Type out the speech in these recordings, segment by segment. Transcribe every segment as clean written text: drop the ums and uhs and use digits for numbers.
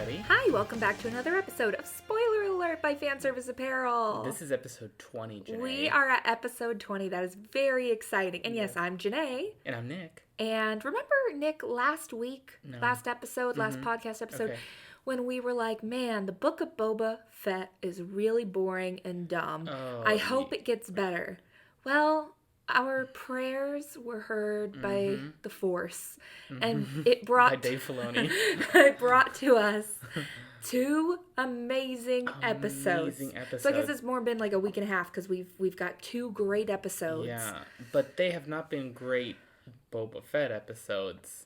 everybody. Hi, welcome back to another episode of Spoiler Alert by Fan Service Apparel. This is episode 20, Jené. We are at episode 20. That is very exciting. And yes, I'm Jené. And I'm Nick. And remember, Nick, last podcast episode, when we were like, man, the Book of Boba Fett is really boring and dumb. I hope it gets better. Well, our prayers were heard by the Force, and it brought by Dave Filoni. It brought to us two amazing episodes. So I guess it's more been like a week and a half because we've got two great episodes. Yeah, but they have not been great Boba Fett episodes.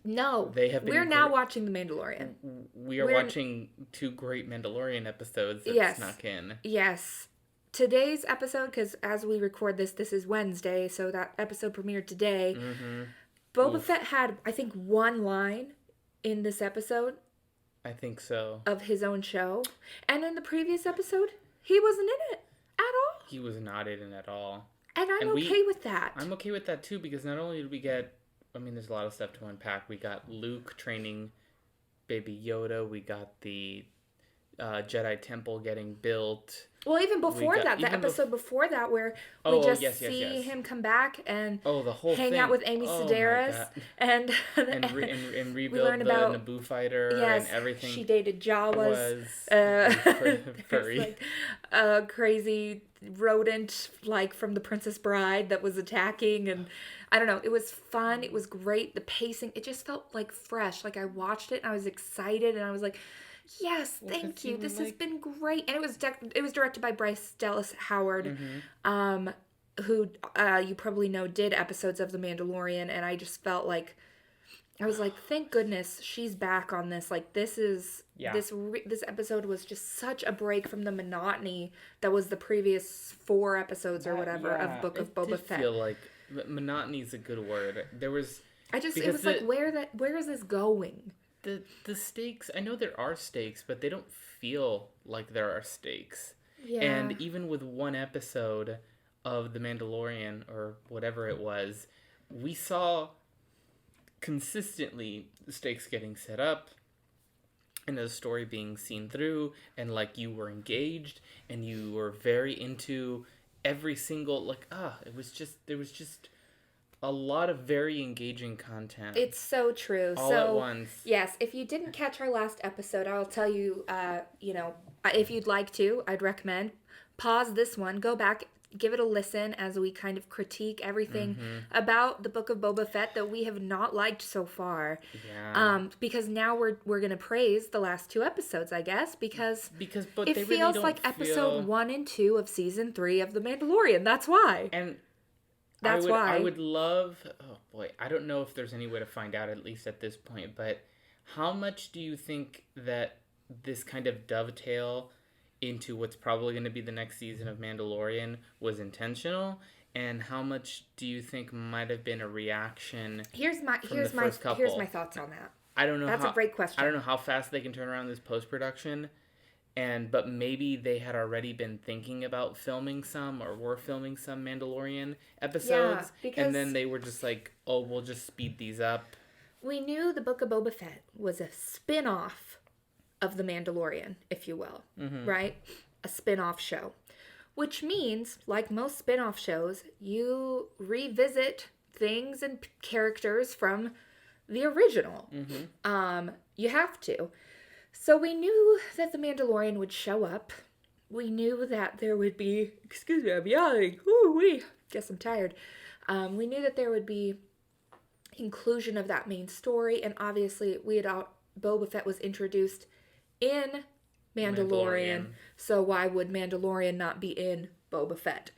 No, they have been. We're now watching The Mandalorian. We're watching two great Mandalorian episodes that snuck in. Yes. Today's episode, because as we record this is Wednesday, so that episode premiered today. Boba Fett had, I think, one line in this episode. I think so. Of his own show. And in the previous episode, he wasn't in it at all. He was not in it at all. And I'm okay with that. I'm okay with that, too, because not only did we get... I mean, there's a lot of stuff to unpack. We got Luke training Baby Yoda. We got the Jedi Temple getting built. Well, even before that, the episode before that, where we just see him come back and the whole hang thing. out with Amy Sedaris, and rebuild we learn about the Naboo fighter and everything. She dated Jawas. Furry. Like a crazy rodent, like from The Princess Bride, that was attacking, and I don't know. It was fun. It was great. The pacing, it just felt like fresh. Like I watched it and I was excited, and I was like, yes, thank you. This has been great. And it was directed by Bryce Dallas Howard, who you probably know did episodes of The Mandalorian, and I just felt like I was like, thank goodness she's back on this. Like this episode was just such a break from the monotony that was the previous 4 episodes or whatever of Book of Boba Fett. I feel like monotony is a good word. There was it was like where is this going? The stakes, I know there are stakes, but they don't feel like there are stakes. Yeah. And even with one episode of The Mandalorian, or whatever it was, we saw consistently the stakes getting set up, and the story being seen through, and like you were engaged, and you were very into every single, there was just a lot of very engaging content. It's so true. All at once. Yes, if you didn't catch our last episode, I'll tell you, if you'd like to, I'd recommend pause this one, go back, give it a listen as we kind of critique everything about the Book of Boba Fett that we have not liked so far. Yeah. Because now we're going to praise the last 2 episodes, I guess, because it feels like episode 1 and 2 of season 3 of The Mandalorian. That's why. And that's why. I would love... Oh, boy. I don't know if there's any way to find out, at least at this point. But how much do you think that this kind of dovetail into what's probably going to be the next season of Mandalorian was intentional? And how much do you think might have been a reaction Here's my thoughts on that. I don't know. That's a great question. I don't know how fast they can turn around this post-production. But maybe they had already been thinking about filming some, or were filming some Mandalorian episodes, and then they were just like, oh, we'll just speed these up. We knew the Book of Boba Fett was a spin-off of The Mandalorian, if you will, right? A spin-off show. Which means, like most spin-off shows, you revisit things and characters from the original. You have to. So we knew that the Mandalorian would show up. We knew that there would be... Excuse me, I'm yawning. Ooh-wee. Guess I'm tired. We knew that there would be inclusion of that main story. And obviously, Boba Fett was introduced in Mandalorian. So why would Mandalorian not be in Boba Fett?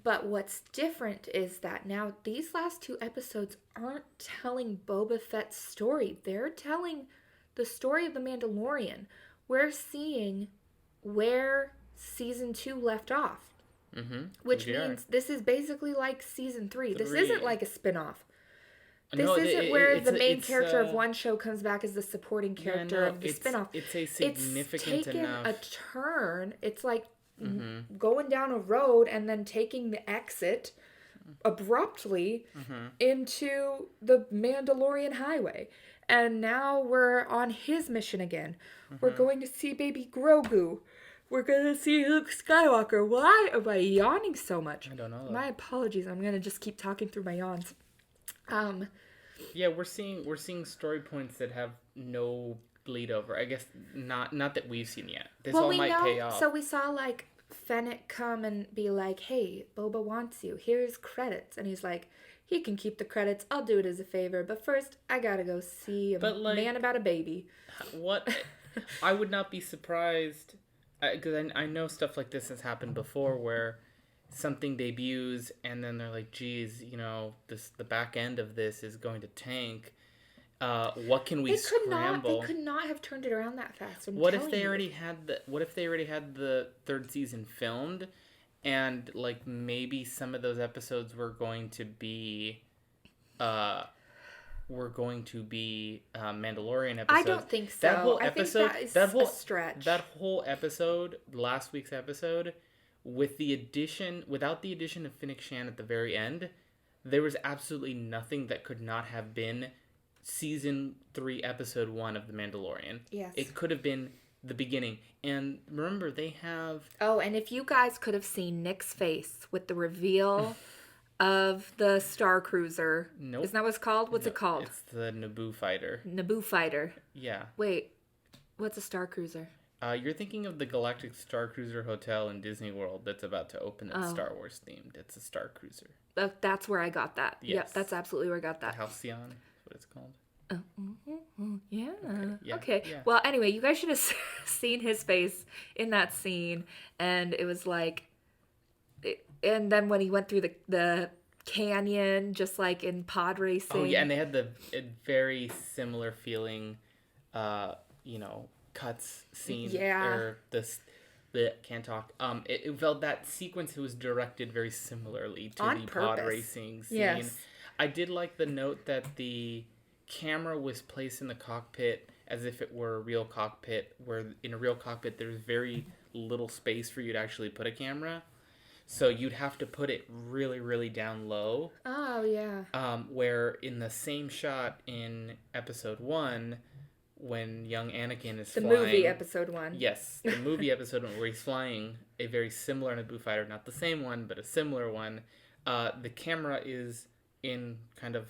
But what's different is that now these last 2 episodes aren't telling Boba Fett's story. They're telling the story of The Mandalorian. We're seeing where season 2 left off. Which means this is basically like season 3. This isn't like a spin-off. This isn't where the main character of one show comes back as the supporting character of the spin-off. It's a significant enough... It's taken a turn. It's like going down a road and then taking the exit abruptly into the Mandalorian highway. And now we're on his mission again. Mm-hmm. We're going to see baby Grogu. We're going to see Luke Skywalker. Why am I yawning so much? I don't know. My apologies. I'm going to just keep talking through my yawns. Yeah, we're seeing story points that have no bleed over. I guess not that we've seen yet. This all might pay off. So we saw like Fennec come and be like, "Hey, Boba wants you. Here's credits." And he's like, he can keep the credits. I'll do it as a favor. But first, I gotta go see a man about a baby. What? I would not be surprised, because I know stuff like this has happened before where something debuts and then they're like, geez, the back end of this is going to tank. What can we scramble? They could not have turned it around that fast. What if they already had the third season filmed, and like maybe some of those episodes were going to be Mandalorian episodes? I don't think so. That whole episode, I think that is a stretch. That whole episode, last week's episode, without the addition of Fennec Shand at the very end, there was absolutely nothing that could not have been season 3, episode 1 of The Mandalorian. Yes. It could have been the beginning. And remember, they have... Oh, and if you guys could have seen Nick's face with the reveal of the Star Cruiser. Nope. Isn't that what it's called? What's it called? It's the Naboo fighter. Naboo fighter. Yeah. Wait, what's a Star Cruiser? You're thinking of the Galactic Star Cruiser Hotel in Disney World that's about to open that's Star Wars themed. It's a Star Cruiser. That's where I got that. Yes. Yep, that's absolutely where I got that. Halcyon is what it's called. Yeah. Okay. Yeah. Yeah. Well, anyway, you guys should have seen his face in that scene, and it was like, and then when he went through the canyon, just like in pod racing. Oh yeah, and they had the very similar feeling, cuts scene. Yeah. Or the can't talk. It felt that sequence was directed very similarly to On the purpose. pod racing scene. Yes. I did like the note that the camera was placed in the cockpit as if it were a real cockpit, where in a real cockpit there's very little space for you to actually put a camera. So you'd have to put it really, really down low. Oh, yeah. Where in the same shot in episode 1, when young Anakin is flying... The movie episode 1. Yes, the movie episode 1, where he's flying a very similar Naboo fighter, not the same one, but a similar one. The camera is in kind of...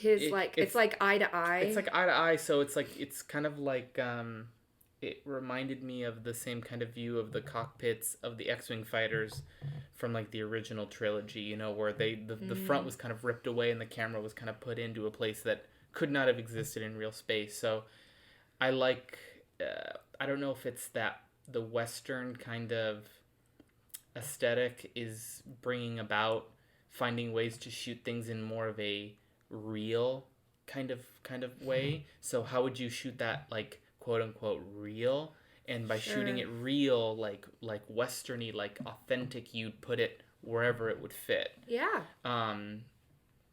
It's like eye to eye. It's like eye to eye, so it's kind of like... It reminded me of the same kind of view of the cockpits of the X-Wing fighters from like the original trilogy, where the front was kind of ripped away and the camera was kind of put into a place that could not have existed in real space. So I like, I don't know if it's that the Western kind of aesthetic is bringing about finding ways to shoot things in more of a real kind of way. So how would you shoot that, like, quote unquote real? And by shooting it real, like Westerny, like authentic, you'd put it wherever it would fit. Yeah.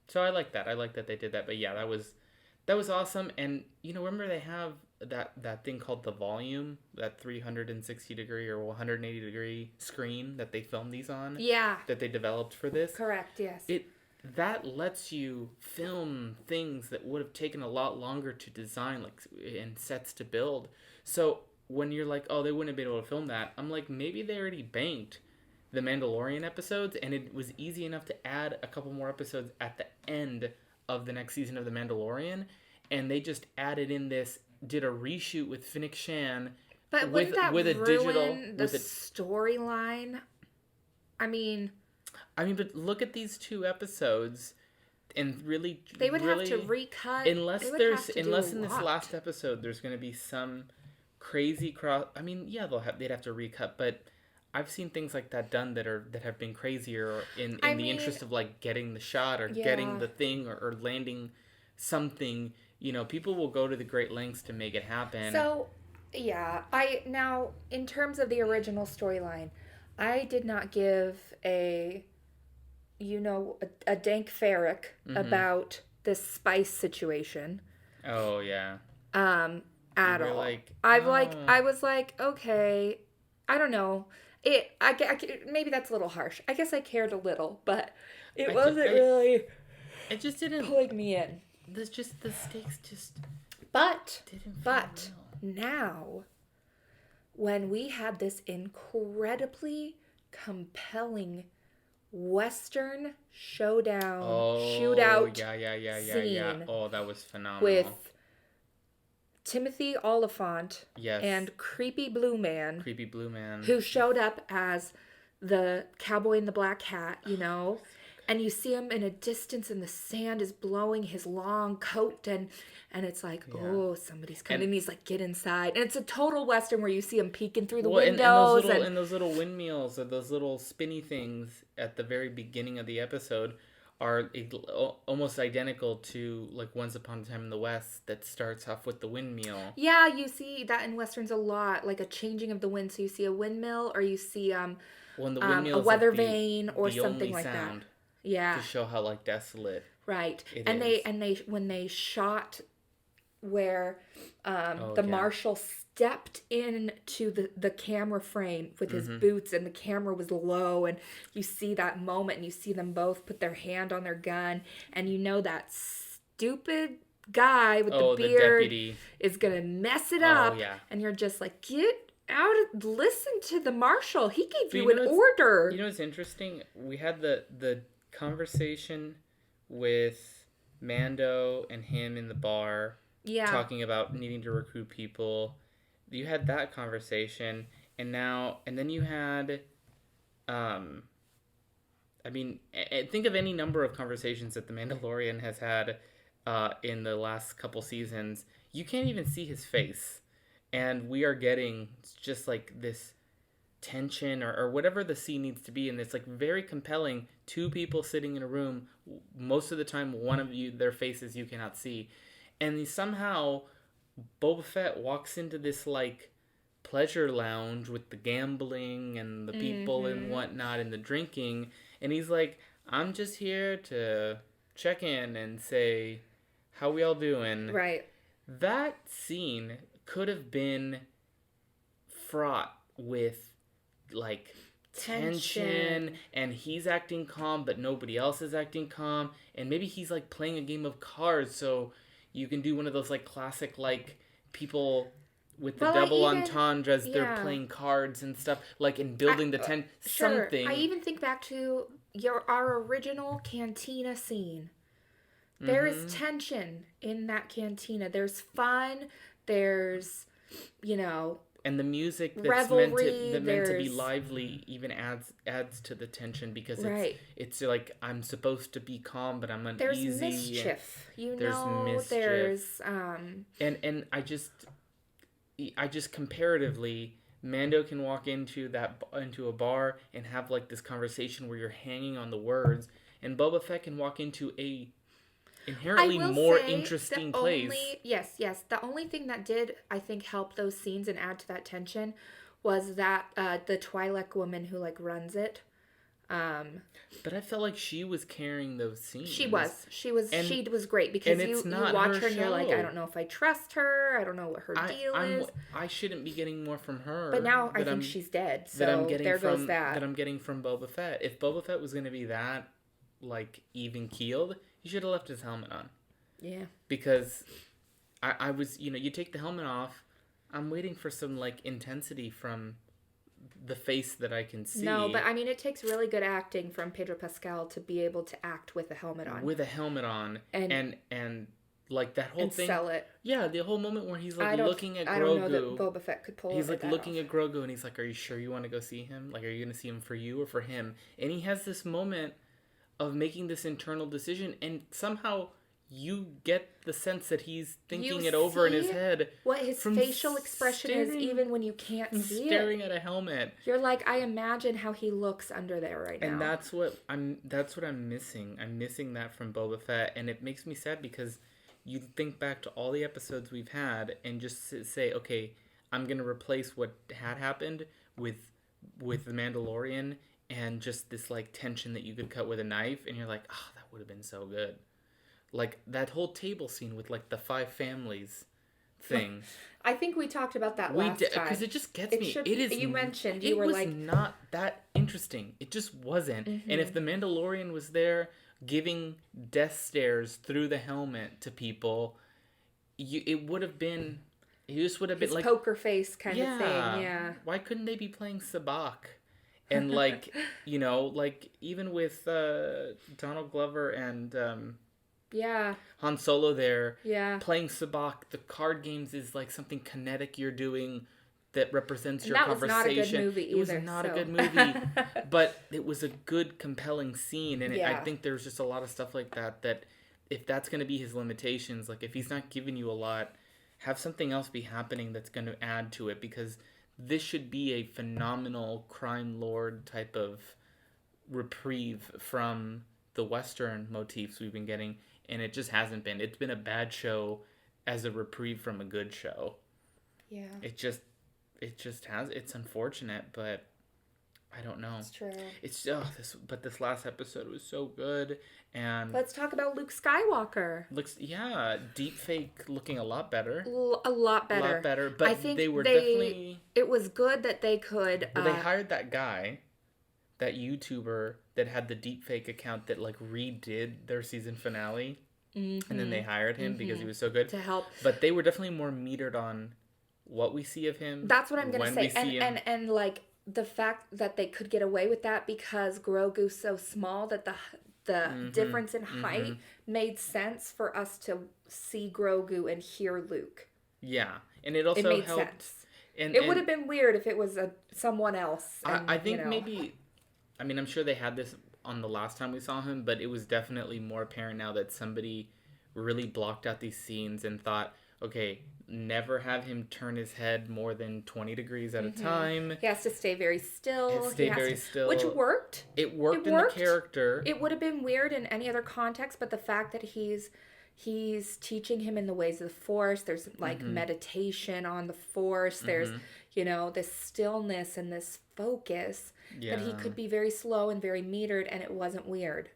So I like that. I like that they did that. But yeah, that was awesome. And remember they have that thing called the volume, that 360 degree or 180 degree screen that they filmed these on. Yeah. That they developed for this. Correct. Yes. That lets you film things that would have taken a lot longer to design, like, and sets to build. So when you're like, oh, they wouldn't have been able to film that, I'm like, maybe they already banked the Mandalorian episodes, and it was easy enough to add a couple more episodes at the end of the next season of The Mandalorian, and they just added in did a reshoot with Fennec Shand. But wouldn't that ruin the storyline? I mean, but look at these 2 episodes, and really they would have to recut. Unless in this last episode there's going to be some crazy cross. I mean, yeah, they'd have to recut, but I've seen things like that done that have been crazier in the interest of like getting the shot or getting the thing or landing something. People will go to the great lengths to make it happen. So, yeah, now in terms of the original storyline, I did not give a dank ferric about this spice situation. Oh yeah. At all. I was like, okay, I don't know. Maybe that's a little harsh. I guess I cared a little, but it wasn't really. It just didn't pulling me in. the stakes just But didn't feel real. now, when we had this incredibly compelling Western shootout scene Oh, that was phenomenal. with Timothy Oliphant Yes. and Creepy Blue Man, who who showed up as the cowboy in the black hat, you know, and you see him in a distance and the sand is blowing his long coat and it's like, oh, somebody's coming. And he's like, get inside. And it's a total Western where you see him peeking through the windows. And those little windmills or those little spinny things at the very beginning of the episode are almost identical to like Once Upon a Time in the West that starts off with the windmill. Yeah, you see that in Westerns a lot, like a changing of the wind. So you see a windmill or you see the windmill a weather vane or something like that. Yeah. To show how like desolate. Right. They when they shot where the marshal stepped into the camera frame with his boots and the camera was low and you see that moment and you see them both put their hand on their gun and you know that stupid guy with the beard is gonna mess it up and you're just like, get out, listen to the marshal, he gave you an order. You know what's interesting? We had the conversation with Mando and him in the bar. Yeah. Talking about needing to recruit people. You had that conversation and then you had think of any number of conversations that the Mandalorian has had in the last couple seasons. You can't even see his face. And we are getting just like this tension or whatever the scene needs to be, and it's like very compelling. Two people sitting in a room, most of the time one of their faces you cannot see. And somehow Boba Fett walks into this like pleasure lounge with the gambling and the people and whatnot and the drinking. And he's like, I'm just here to check in and say, how we all doing? Right. That scene could have been fraught with like tension and he's acting calm but nobody else is acting calm. And maybe he's like playing a game of cards, so you can do one of those like classic like people with the double entendres. They're playing cards and stuff like in building the tent. Sure. Something. I even think back to our original cantina scene. There is tension in that cantina. There's fun. There's, and the music that's meant to be lively even adds to the tension because it's like I'm supposed to be calm but I'm uneasy. There's mischief. There's and I just comparatively, Mando can walk into a bar and have like this conversation where you're hanging on the words, and Boba Fett can walk into a inherently more interesting place. Yes. The only thing that did, I think, help those scenes and add to that tension was that the Twi'lek woman who like runs it. But I felt like she was carrying those scenes. She was great because you watch her and you're like, I don't know if I trust her. I don't know what her deal is. I shouldn't be getting more from her. But now I think she's dead. So there goes that. That I'm getting from Boba Fett. If Boba Fett was going to be that like even keeled, he should have left his helmet on. Yeah. Because I was, you take the helmet off, I'm waiting for some like intensity from the face that I can see. No, but I mean, it takes really good acting from Pedro Pascal to be able to act with a helmet on. With a helmet on. And like that whole thing. Sell it. Yeah, the whole moment where he's like looking at Grogu. I don't know that Boba Fett could pull it. He's like looking at Grogu and he's like, are you sure you want to go see him? Like, are you going to see him for you or for him? And he has this moment of making this internal decision, and somehow you get the sense that he's thinking it over in his head. What his facial expression is, even when you can't see it. Staring at a helmet. You're like, I imagine how he looks under there right now. And that's what I'm missing. I'm missing that from Boba Fett, and it makes me sad because you think back to all the episodes we've had and just say, okay, I'm gonna replace what had happened with the Mandalorian. And just this, like, tension that you could cut with a knife. And you're like, oh, that would have been so good. Like, that whole table scene with, like, the 5 families thing. I think we talked about that last time. Because it just gets me. You were like... It was not that interesting. It just wasn't. Mm-hmm. And if the Mandalorian was there giving death stares through the helmet to people, it would have been... He just would have been His like... poker face kind of thing, yeah. Why couldn't they be playing Sabacc? And like, you know, like even with Donald Glover and Han Solo there, playing Sabacc, the card games is like something kinetic you're doing that represents your conversation. That was not a good movie either. It was not a good movie, but it was a good, compelling scene. And I think there's just a lot of stuff like that if that's going to be his limitations, like if he's not giving you a lot, have something else be happening that's going to add to it, because this should be a phenomenal crime lord type of reprieve from the Western motifs we've been getting, and it just hasn't been. It's been a bad show as a reprieve from a good show. Yeah. It just has. It's unfortunate, but I don't know. It's true. This last episode was so good, and let's talk about Luke Skywalker. Deep fake looking a lot better. A lot better. But I think definitely. It was good that they could. Well, they hired that guy, that YouTuber that had the deep fake account that like redid their season finale, and then they hired him because he was so good to help. But they were definitely more metered on what we see of him. That's what I'm gonna say, and like. The fact that they could get away with that because Grogu's so small that the difference in height made sense for us to see Grogu and hear Luke. Yeah, and it also made helped. Sense. And it would have been weird if it was someone else. I think maybe, I mean, I'm sure they had this on the last time we saw him, but it was definitely more apparent now that somebody really blocked out these scenes and thought, okay, never have him turn his head more than 20 degrees at a time. He has to stay very still. Still. Which worked. It worked in the character. It would have been weird in any other context, but the fact that he's teaching him in the ways of the Force, there's like meditation on the Force, there's, you know, this stillness and this focus that he could be very slow and very metered, and it wasn't weird.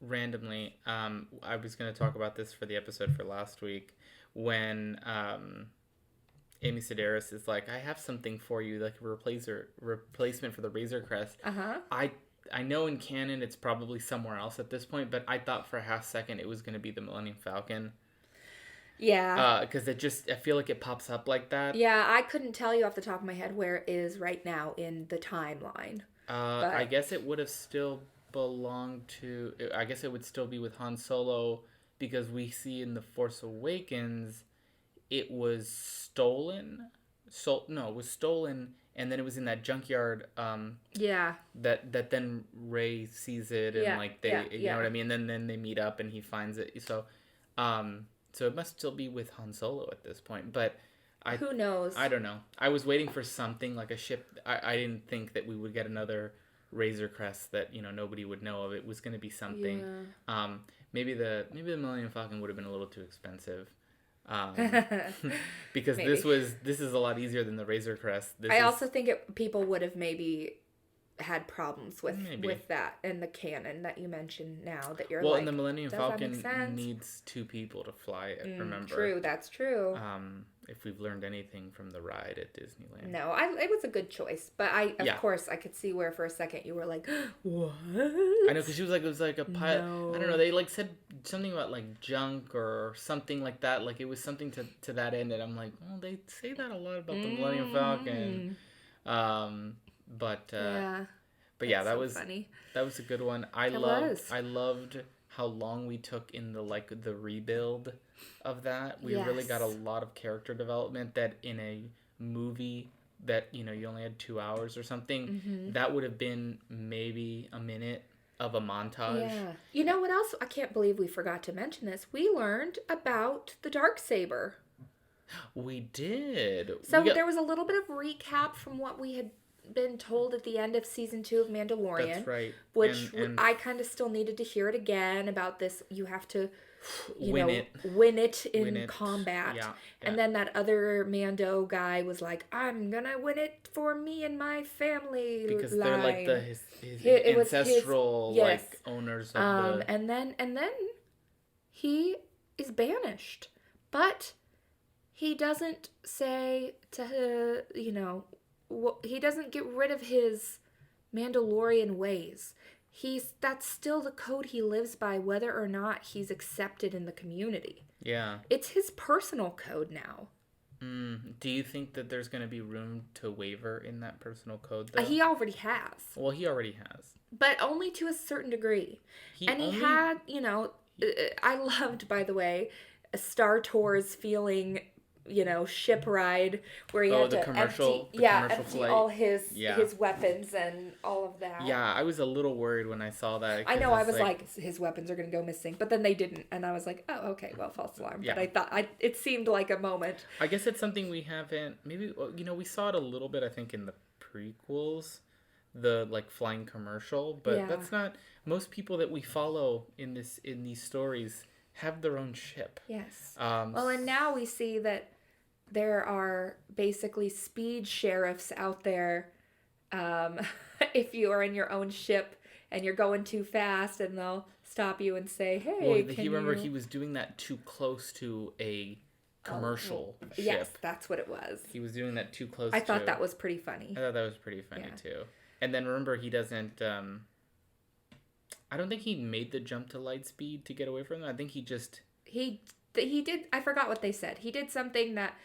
Randomly, I was going to talk about this for the episode for last week when Amy Sedaris is like, I have something for you, like a replacement for the Razor Crest. I know in canon it's probably somewhere else at this point, but I thought for a half second it was going to be the Millennium Falcon. Yeah. Because I feel like it pops up like that. Yeah, I couldn't tell you off the top of my head where it is right now in the timeline. I guess it would have still I guess it would still be with Han Solo, because we see in The Force Awakens it was stolen. It was stolen, and then it was in that junkyard. That then Rey sees it, and you know what I mean. And then they meet up, and he finds it. So it must still be with Han Solo at this point. But who knows? I don't know. I was waiting for something like a ship. I didn't think that we would get another Razor Crest that, you know, nobody would know of. It was going to be something. Maybe the Millennium Falcon would have been a little too expensive. Because this is a lot easier than the Razor Crest. I also think people would have maybe had problems with that and the canon that you mentioned now that you're and the Millennium Falcon needs 2 people to fly it, remember? True, that's true. If we've learned anything from the ride at Disneyland. No, it was a good choice, but of course I could see where for a second you were like, what? I know, because she was like, it was like a pilot. No. I don't know, they like said something about like junk or something like that. Like it was something to that end, and I'm like, well, they say that a lot about the Millennium Falcon. But yeah, that was funny. That was a good one. I loved how long we took in the rebuild of that. We really got a lot of character development that in a movie that, you know, you only had 2 hours or something, that would have been maybe a minute of a montage. Yeah. You know what else? I can't believe we forgot to mention this. We learned about the Darksaber. We did. So there was a little bit of recap from what we had been told at the end of season 2 of Mandalorian. That's right. Which I kind of still needed to hear it again about this. You have to, win it in combat. Yeah. And then that other Mando guy was like, I'm going to win it for me and my family. Because they're like his ancestral owners of the... And then he is banished. But he doesn't say to, he doesn't get rid of his Mandalorian ways. that's still the code he lives by, whether or not he's accepted in the community. Yeah. It's his personal code now. Do you think that there's going to be room to waver in that personal code, though? He already has. Well, he already has. But only to a certain degree. He had, I loved, by the way, Star Tours feeling, ship ride where he had to empty all his weapons and all of that. Yeah, I was a little worried when I saw that. I know, I was like, his weapons are going to go missing. But then they didn't. And I was like, oh, okay, well, false alarm. Yeah. But I thought, it seemed like a moment. I guess it's something we haven't, maybe, we saw it a little bit, I think, in the prequels. The flying commercial, but that's not, most people that we follow in these stories have their own ship. Yes. And now we see that there are basically speed sheriffs out there. If you are in your own ship and you're going too fast, and they'll stop you and say, "Hey, he was doing that too close to a commercial ship." Yes, that's what it was. He was doing that too close. I thought that was pretty funny. I thought that was pretty funny too. And then remember, he doesn't. I don't think he made the jump to light speed to get away from them. I think he just. He did. I forgot what they said. He did something that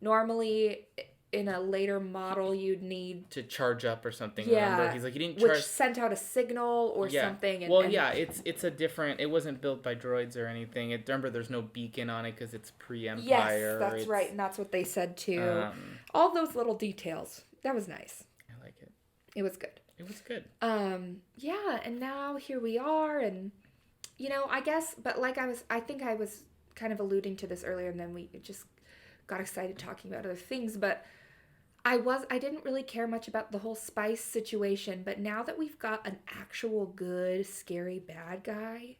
normally in a later model you'd need to charge up or something. Yeah. Remember, he's like, he didn't charge. Which sent out a signal or something. It's a different. It wasn't built by droids or anything. Remember, there's no beacon on it because it's pre-Empire. Yes, that's right, and that's what they said too. All those little details. That was nice. I like it. It was good. It was good. Yeah, and now here we are, and I guess, but I think I was kind of alluding to this earlier, and then we just got excited talking about other things, but I didn't really care much about the whole spice situation, but now that we've got an actual good, scary bad guy,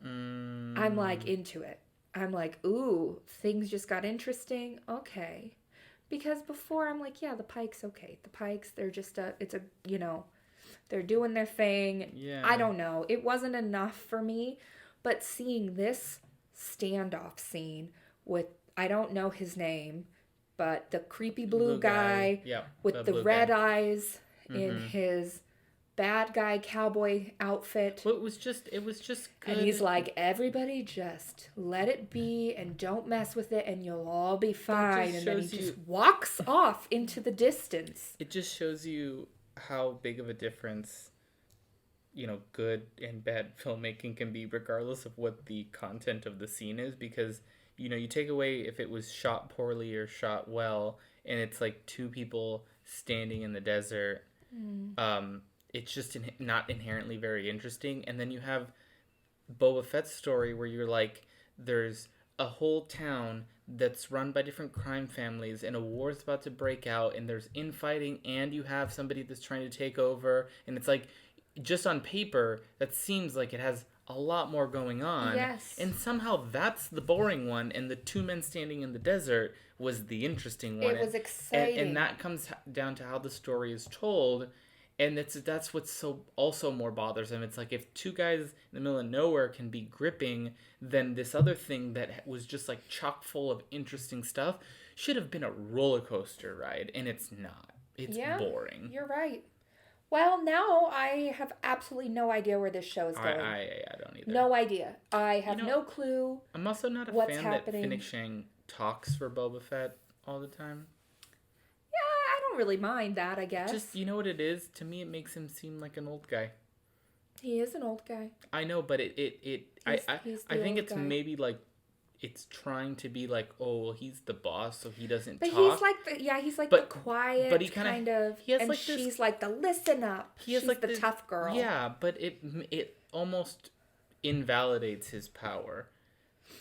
I'm into it. I'm like, ooh, things just got interesting. Okay. Because before I'm like, yeah, the Pike's okay. The Pike's, they're just they're doing their thing. Yeah. I don't know. It wasn't enough for me, but seeing this standoff scene with, I don't know his name, but the creepy blue guy with the red eyes in his bad guy cowboy outfit. Well, it was just good. And he's like, everybody just let it be and don't mess with it and you'll all be fine. And then he just walks off into the distance. It just shows you how big of a difference, good and bad filmmaking can be regardless of what the content of the scene is, because, you take away if it was shot poorly or shot well and it's like two people standing in the desert, it's just not inherently very interesting. And then you have Boba Fett's story where you're like, there's a whole town that's run by different crime families and a war's about to break out and there's infighting and you have somebody that's trying to take over. And it's like, just on paper, that seems like it has a lot more going on. Yes. And somehow that's the boring one, and the two men standing in the desert was the interesting one. It was exciting. And that comes down to how the story is told. And that's what's so also more bothersome. It's like if two guys in the middle of nowhere can be gripping, then this other thing that was just like chock full of interesting stuff should have been a roller coaster ride, and it's not. It's boring. You're right. Well, now I have absolutely no idea where this show is going. I don't either. No idea. I have no clue. I'm also not a fan that Fennec Shand talks for Boba Fett all the time. Yeah, I don't really mind that, I guess. Just, you know what it is? To me, it makes him seem like an old guy. He is an old guy. I know, but I think it's guy. Maybe like it's trying to be like, oh, well, he's the boss, so he doesn't talk. But he's like the quiet but he kind of. He has and like she's like the listen up. She's like the tough girl. Yeah, but it almost invalidates his power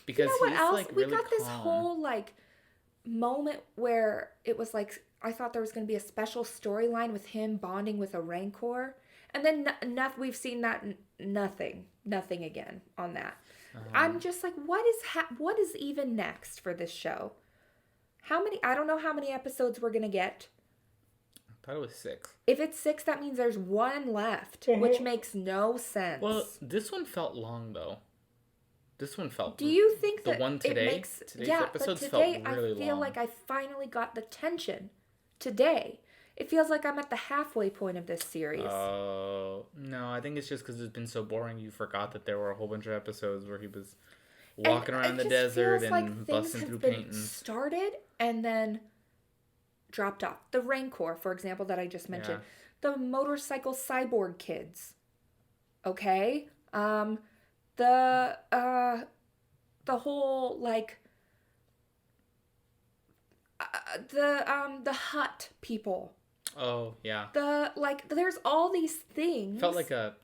because what he's else? Like really we got calm. This whole like moment where it was like I thought there was going to be a special storyline with him bonding with a Rancor, and then we've seen that nothing again on that. I'm just like, what is even next for this show? I don't know how many episodes we're going to get. I thought it was 6. If it's 6, that means there's 1 left, which makes no sense. Well, this one felt long, though. This one felt... Do you think that the one today? It makes... Today's Yeah, episodes but today felt really I feel long. like I finally got the tension today. It feels like I'm at the halfway point of this series. Oh, no, I think it's just because it's been so boring you forgot that there were a whole bunch of episodes where he was And walking around it the just desert feels and like things busting have through been paintings. started and then dropped off. The Rancor, for example, that I just mentioned. The motorcycle cyborg kids. Okay? The whole, like, the hut people. Oh, yeah. There's all these things. Felt like a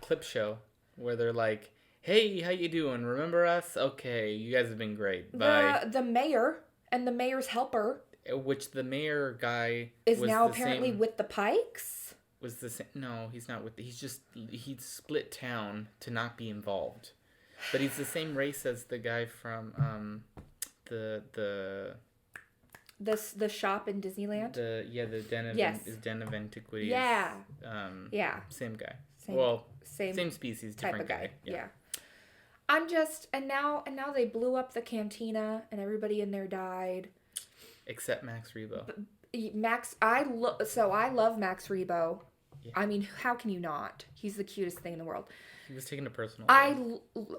clip show where they're like, "Hey, how you doing? Remember us? Okay, you guys have been great. Bye." The mayor and the mayor's helper, which the mayor guy is was now the apparently same, with the Pikes. was the same. No, he's not with. He split town to not be involved, but he's the same race as the guy from the shop in Disneyland. The Den of Antiquities. Yeah. Same guy. Same same species, different guy. Yeah. I'm just and now they blew up the cantina and everybody in there died. Except Max Rebo. I love Max Rebo. Yeah. I mean, how can you not? He's the cutest thing in the world. He was taking a personal.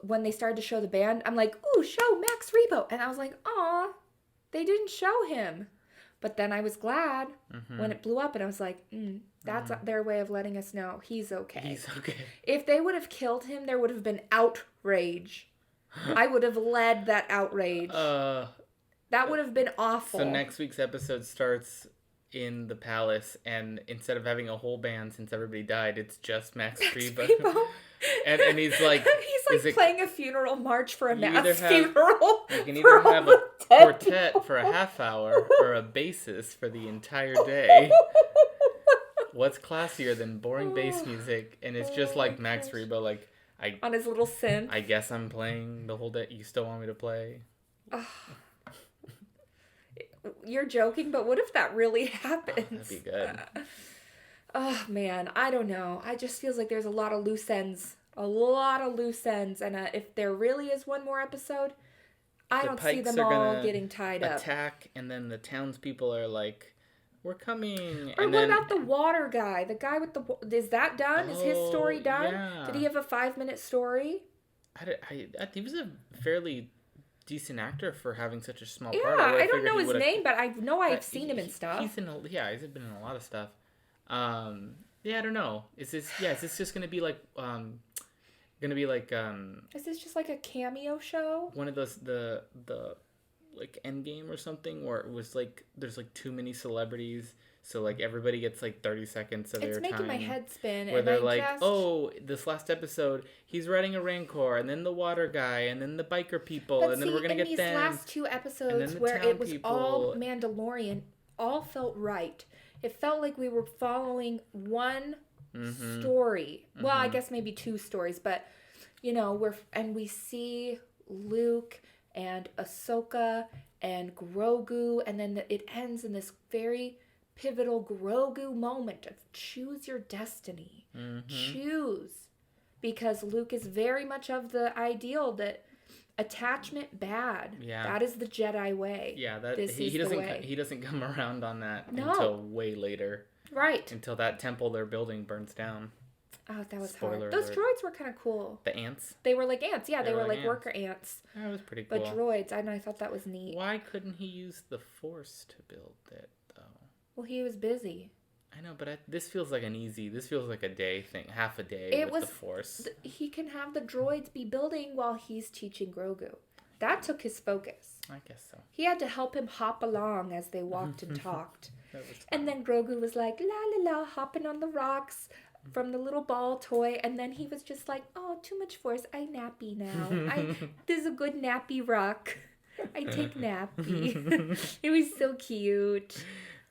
When they started to show the band, I'm like, ooh, show Max Rebo, and I was like, aw, they didn't show him. But then I was glad when it blew up, and I was like, that's their way of letting us know he's okay. He's okay. If they would have killed him, there would have been outrage. I would have led that outrage. That would have been awful. So next week's episode starts in the palace, and instead of having a whole band since everybody died, it's just Max Rebo. and he's like playing a funeral march for a mass funeral. You can either have a quartet for a half hour or a bassist for the entire day. What's classier than boring bass music? And it's just like Max Rebo, like on his little synth. I guess I'm playing the whole day. You still want me to play? You're joking, but what if that really happens? That'd be good. Oh, man. I don't know. I just feels like there's a lot of loose ends. And if there really is one more episode, I don't see them all getting tied up. Attack, and then the townspeople are like, we're coming. Or what about the water guy? The guy with is that done? Is his story done? Yeah. Did he have a 5-minute story? He was a fairly decent actor for having such a small part. Yeah, I don't know his name, but I know I've seen him in stuff. He's been in a lot of stuff. I don't know. Is this just gonna be like Is this just like a cameo show? One of those the like Endgame or something, where it was like there's like too many celebrities, so like everybody gets like 30 seconds of their time. It's making my head spin. Where they're like, oh, this last episode, he's riding a Rancor, and then the water guy, and then the biker people, and then we're gonna get them. These last 2 episodes where it was all Mandalorian, all felt right. It felt like we were following one story. Well, I guess maybe 2 stories, but we see Luke and Ahsoka and Grogu, and then it ends in this very pivotal Grogu moment of choose your destiny. Choose. Because Luke is very much of the ideal that attachment bad. Yeah. That is the Jedi way. Yeah, he doesn't come around on that until way later. Right. Until that temple they're building burns down. Oh, that was hard. Those droids were kind of cool. The ants? They were like ants. Yeah, they were like ants. Worker ants. That was pretty cool. But droids, I thought that was neat. Why couldn't he use the Force to build it, though? Well, he was busy. I know, but this feels like this feels like a day thing, half a day with the Force. He can have the droids be building while he's teaching Grogu. That took his focus. I guess so. He had to help him hop along as they walked and talked. And then Grogu was like, la la la, hopping on the rocks from the little ball toy. And then he was just like, oh, too much Force. I nappy now. This is a good nappy rock. I take nappy. It was so cute.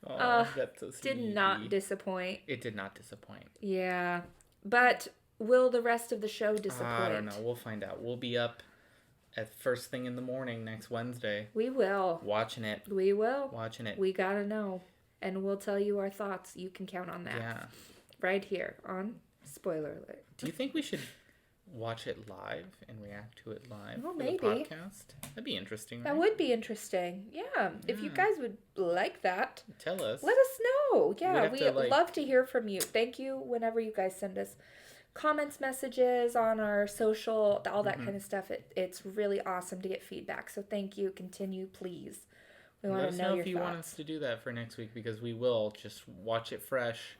Oh, that's so sweet. Did not disappoint. It did not disappoint. Yeah. But will the rest of the show disappoint? I don't know. We'll find out. We'll be up at first thing in the morning next Wednesday. We will. Watching it. We will. Watching it. We gotta know. And we'll tell you our thoughts. You can count on that. Yeah. Right here on Spoiler Alert. Do you think we should watch it live and react to it live Oh, for maybe. the podcast. That'd be interesting, right? That would be interesting. Yeah. If you guys would like that, Tell us. let us know. Yeah, have we to, like- love to hear from you. Thank you whenever you guys send us comments, messages on our social, all that kind of stuff. It's really awesome to get feedback. So thank you. Continue, please. We want Let to us know know your if you thoughts. want us to do that for next week, because we will just watch it fresh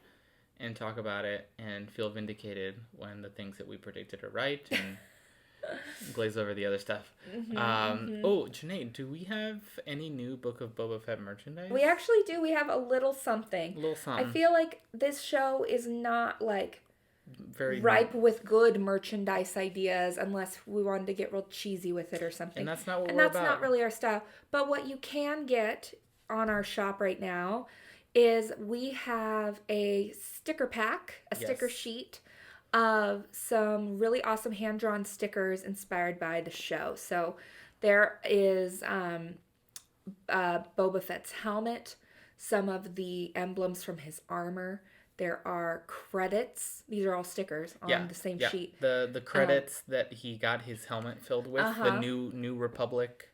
and talk about it and feel vindicated when the things that we predicted are right and glaze over the other stuff. Oh, Jené, do we have any new Book of Boba Fett merchandise? We actually do. We have a little something. A little something. I feel like this show is not like very ripe with good merchandise ideas unless we wanted to get real cheesy with it or something. And that's not what and we're that's about. not really our style. But what you can get on our shop right now is we have a sticker pack, a sticker sheet of some really awesome hand-drawn stickers inspired by the show. So there is Boba Fett's helmet, some of the emblems from his armor. There are credits. These are all stickers on the same sheet. The credits that he got his helmet filled with, the New Republic.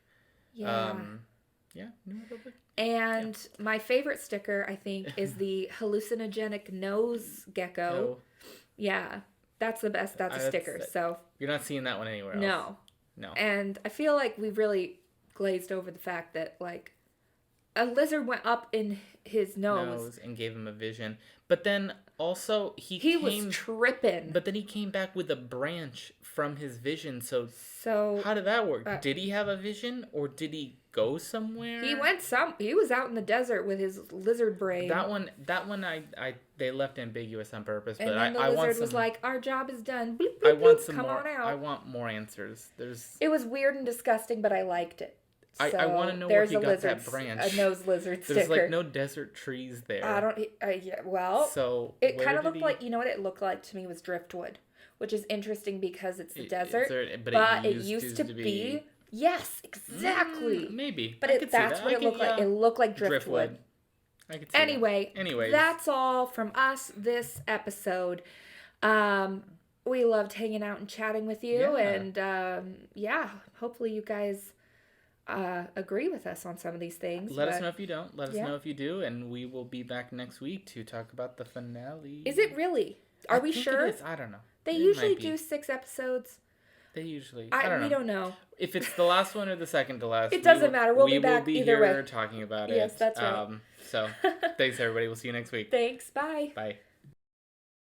Yeah. New Republic. And my favorite sticker, I think, is the hallucinogenic nose gecko. Yeah, that's the best. That's a sticker. So you're not seeing that one anywhere else. No. And I feel like we really glazed over the fact that like a lizard went up in his nose and gave him a vision. But then also he was tripping. But then he came back with a branch from his vision. So how did that work? Did he have a vision or did he go somewhere? He was out in the desert with his lizard brain. That one they left ambiguous on purpose. And but then the I lizard want was like, "Our job is done. Bloop, bloop, I want bloop, some come more. on out." I want more answers. It was weird and disgusting, but I liked it. I want to know where he got that branch. A nose lizard sticker. There's like no desert trees there. I don't. Well, so it kind of looked like, you know what it looked like to me was driftwood, which is interesting because it's the desert, but it used to be. Yes, exactly. Maybe, but that's what it looked like. It looked like driftwood. I could see Anyways, that's all from us this episode. We loved hanging out and chatting with you, and hopefully you guys agree with us on some of these things. Let us know if you don't. Let us know if you do, and we will be back next week to talk about the finale. Is it really? Are we sure? It is. I don't know. They usually do 6 episodes. They usually. We don't know. If it's the last one or the second to last, it doesn't matter. We'll be back either way. Talking about it. Yes, that's right. So thanks everybody. We'll see you next week. Thanks. Bye. Bye.